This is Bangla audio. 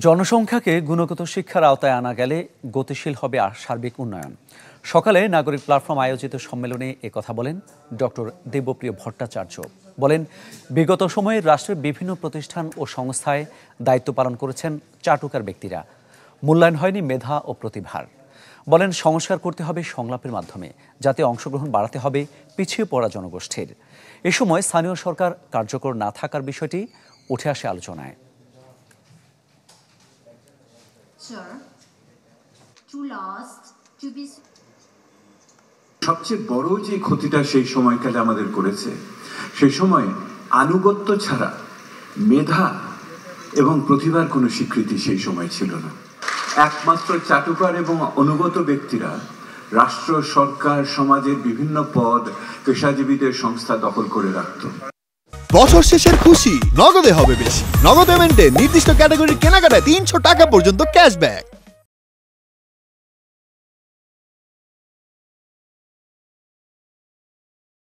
জনসংখ্যাকে গুণগত শিক্ষার আওতায় আনা গেলে গতিশীল হবে সার্বিক উন্নয়ন। সকালে নাগরিক প্ল্যাটফর্ম আয়োজিত সম্মেলনে একথা বলেন ডক্টর দেবপ্রিয় ভট্টাচার্য। বলেন, বিগত সময়ে রাষ্ট্রের বিভিন্ন প্রতিষ্ঠান ও সংস্থায় দায়িত্ব পালন করেছেন চাটুকার ব্যক্তিরা, মূল্যায়ন হয়নি মেধা ও প্রতিভার। বলেন, সংস্কার করতে হবে সংলাপের মাধ্যমে, যাতে অংশগ্রহণ বাড়াতে হবে পিছিয়ে পড়া জনগোষ্ঠীর। এ সময় স্থানীয় সরকার কার্যকর না থাকার বিষয়টি উঠে আসে আলোচনায়। সবচেয়ে বড় যে ক্ষতিটা সেই সময়কালে আমাদের করেছে, সেই সময় আনুগত্য ছাড়া মেধা এবং প্রতিভার কোনো স্বীকৃতি সেই সময় ছিল না। একমাত্র চাটুকার এবং অনুগত ব্যক্তিরা রাষ্ট্র, সরকার, সমাজের বিভিন্ন পদ, পেশাজীবীদের সংস্থা দখল করে রাখত। বছর শেষের খুশি নগদে হবে বেশি। নগদ পেমেন্টে নির্দিষ্ট ক্যাটাগরির কেনাকাটায় ৩০০ টাকা পর্যন্ত ক্যাশব্যাক।